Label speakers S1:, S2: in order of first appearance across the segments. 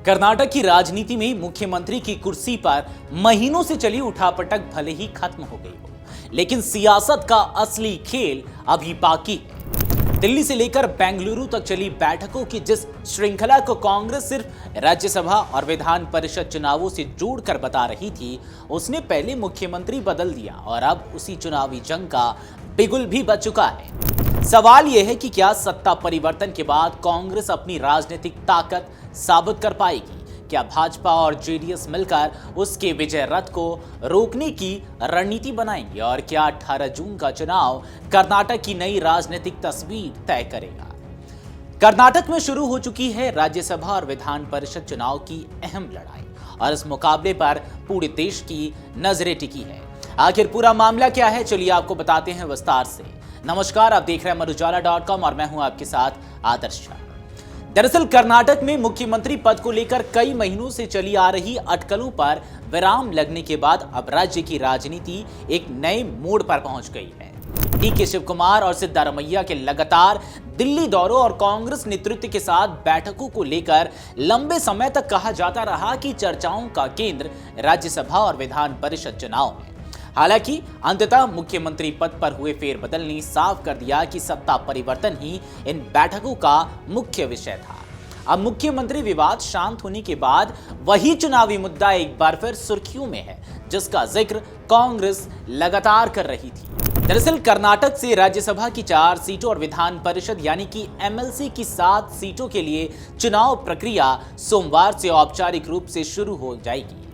S1: कर्नाटक की राजनीति में मुख्यमंत्री की कुर्सी पर महीनों से चली उठापटक भले ही खत्म हो गई हो, लेकिन सियासत का असली खेल अभी बाकी है। दिल्ली से लेकर बेंगलुरु तक चली बैठकों की जिस श्रृंखला को कांग्रेस सिर्फ राज्यसभा और विधान परिषद चुनावों से जोड़कर बता रही थी, उसने पहले मुख्यमंत्री बदल दिया और अब उसी चुनावी जंग का बिगुल भी बच चुका है। सवाल यह है कि क्या सत्ता परिवर्तन के बाद कांग्रेस अपनी राजनीतिक ताकत साबित कर पाएगी? क्या भाजपा और जेडीएस मिलकर उसके विजय रथ को रोकने की रणनीति बनाएंगे? और क्या 18 जून का चुनाव कर्नाटक की नई राजनीतिक तस्वीर तय करेगा? कर्नाटक में शुरू हो चुकी है राज्यसभा और विधान परिषद चुनाव की अहम लड़ाई और इस मुकाबले पर पूरे देश की नजरें टिकी है। आखिर पूरा मामला क्या है, चलिए आपको बताते हैं विस्तार से। नमस्कार, आप देख रहे हैं अमरुजाला.com और मैं हूं आपके साथ आदर्श। दरअसल कर्नाटक में मुख्यमंत्री पद को लेकर कई महीनों से चली आ रही अटकलों पर विराम लगने के बाद अब राज्य की राजनीति एक नए मोड़ पर पहुंच गई है। डीके शिव कुमार और सिद्धारमैया के लगातार दिल्ली दौरों और कांग्रेस नेतृत्व के साथ बैठकों को लेकर लंबे समय तक कहा जाता रहा कि चर्चाओं का केंद्र राज्यसभा और विधान परिषद चुनाव है। हालांकि अंततः मुख्यमंत्री पद पर हुए फेरबदल ने साफ कर दिया कि सत्ता परिवर्तन ही इन बैठकों का मुख्य विषय था। अब मुख्यमंत्री विवाद शांत होने के बाद वही चुनावी मुद्दा एक बार फिर सुर्खियों में है, जिसका जिक्र कांग्रेस लगातार कर रही थी। दरअसल कर्नाटक से राज्यसभा की 4 सीटों और विधान परिषद यानी कि एमएलसी की 7 सीटों के लिए चुनाव प्रक्रिया सोमवार से औपचारिक रूप से शुरू हो जाएगी।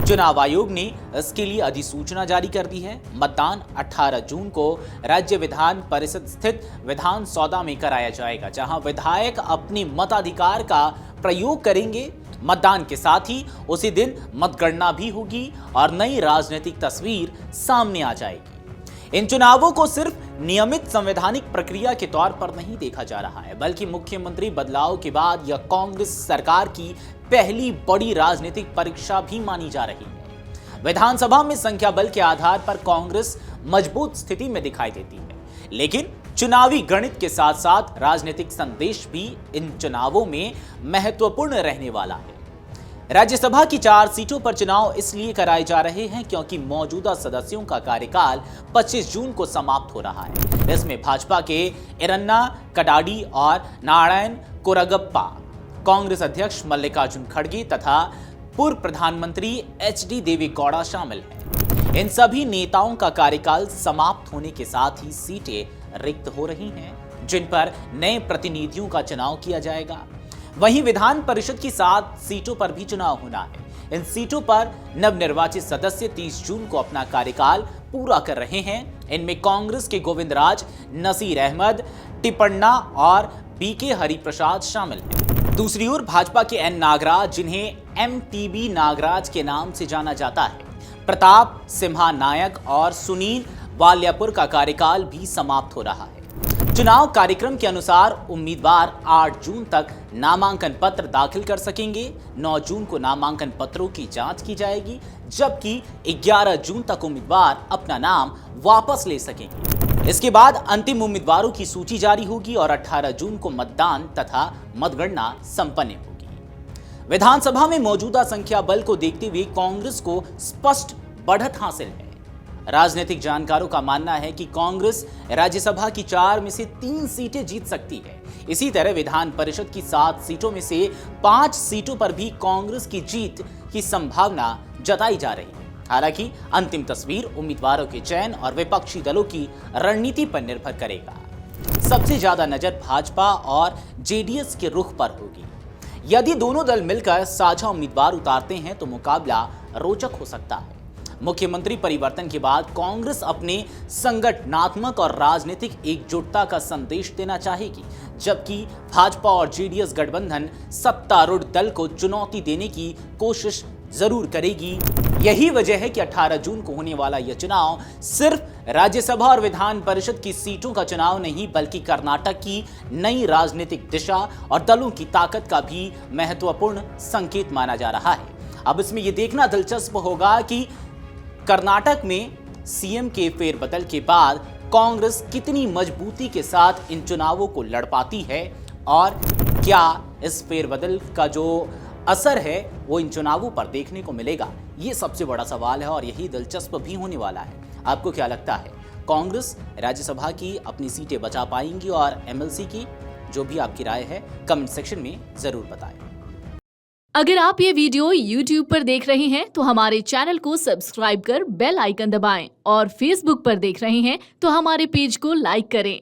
S1: चुनाव आयोग ने इसके लिए अधिसूचना जारी कर दी है। मतदान 18 जून को राज्य विधान परिषद स्थित विधान सौदा में कराया जाएगा, जहां विधायक अपने मताधिकार का प्रयोग करेंगे। मतदान के साथ ही उसी दिन मतगणना भी होगी और नई राजनीतिक तस्वीर सामने आ जाएगी। इन चुनावों को सिर्फ नियमित संवैधानिक प्रक्रिया के तौर पर नहीं देखा जा रहा है, बल्कि मुख्यमंत्री बदलाव के बाद यह कांग्रेस सरकार की पहली बड़ी राजनीतिक परीक्षा भी मानी जा रही है। विधानसभा में संख्या बल के आधार पर कांग्रेस मजबूत स्थिति में दिखाई देती है, लेकिन चुनावी गणित के साथ साथ राजनीतिक संदेश भी इन चुनावों में महत्वपूर्ण रहने वाला है। राज्यसभा की 4 सीटों पर चुनाव इसलिए कराए जा रहे हैं क्योंकि मौजूदा सदस्यों का कार्यकाल 25 जून को समाप्त हो रहा है। इसमें भाजपा के इरन्ना कडाडी और नारायण कोरगप्पा, कांग्रेस अध्यक्ष मल्लिकार्जुन खड़गे तथा पूर्व प्रधानमंत्री एचडी देवेगौड़ा शामिल हैं। इन सभी नेताओं का कार्यकाल समाप्त होने के साथ ही सीटें रिक्त हो रही हैं, जिन पर नए प्रतिनिधियों का चुनाव किया जाएगा। वहीं विधान परिषद की 7 सीटों पर भी चुनाव होना है। इन सीटों पर नवनिर्वाचित सदस्य 30 जून को अपना कार्यकाल पूरा कर रहे हैं। इनमें कांग्रेस के गोविंद राज, नसीर अहमद, टिपन्ना और बीके हरिप्रसाद शामिल हैं। दूसरी ओर भाजपा के एन नागराज, जिन्हें एमटीबी नागराज के नाम से जाना जाता है, प्रताप सिम्हा नायक और सुनील वाल्यापुर का कार्यकाल भी समाप्त हो रहा है। चुनाव कार्यक्रम के अनुसार उम्मीदवार 8 जून तक नामांकन पत्र दाखिल कर सकेंगे। 9 जून को नामांकन पत्रों की जांच की जाएगी, जबकि 11 जून तक उम्मीदवार अपना नाम वापस ले सकेंगे। इसके बाद अंतिम उम्मीदवारों की सूची जारी होगी और 18 जून को मतदान तथा मतगणना संपन्न होगी। विधानसभा में मौजूदा संख्या बल को देखते हुए कांग्रेस को स्पष्ट बढ़त हासिल है। राजनीतिक जानकारों का मानना है कि कांग्रेस राज्यसभा की 4 में से 3 सीटें जीत सकती है। इसी तरह विधान परिषद की 7 सीटों में से 5 सीटों पर भी कांग्रेस की जीत की संभावना जताई जा रही है। हालांकि अंतिम तस्वीर उम्मीदवारों के चयन और विपक्षी दलों की रणनीति पर निर्भर करेगा। सबसे ज्यादा नजर भाजपा और जेडीएस के रुख पर होगी। यदि दोनों दल मिलकर साझा उम्मीदवार उतारते हैं तो मुकाबला रोचक हो सकता है। मुख्यमंत्री परिवर्तन के बाद कांग्रेस अपने संगठनात्मक और राजनीतिक एकजुटता का संदेश देना चाहेगी, जबकि भाजपा और जेडीएस गठबंधन सत्तारूढ़ दल को चुनौती देने की कोशिश जरूर करेगी। यही वजह है कि 18 जून को होने वाला यह चुनाव सिर्फ राज्यसभा और विधान परिषद की सीटों का चुनाव नहीं, बल्कि कर्नाटक की नई राजनीतिक दिशा और दलों की ताकत का भी महत्वपूर्ण संकेत माना जा रहा है। अब इसमें यह देखना दिलचस्प होगा कि कर्नाटक में सीएम के फेरबदल के बाद कांग्रेस कितनी मजबूती के साथ इन चुनावों को लड़ पाती है और क्या इस फेरबदल का जो असर है वो इन चुनावों पर देखने को मिलेगा, ये सबसे बड़ा सवाल है और यही दिलचस्प भी होने वाला है। आपको क्या लगता है, कांग्रेस राज्यसभा की अपनी सीटें बचा पाएंगी और एमएलसी की? जो भी आपकी राय है कमेंट सेक्शन में जरूर बताएं।
S2: अगर आप ये वीडियो YouTube पर देख रहे हैं तो हमारे चैनल को सब्सक्राइब कर बेल आइकन दबाएं और Facebook पर देख रहे हैं तो हमारे पेज को लाइक करें।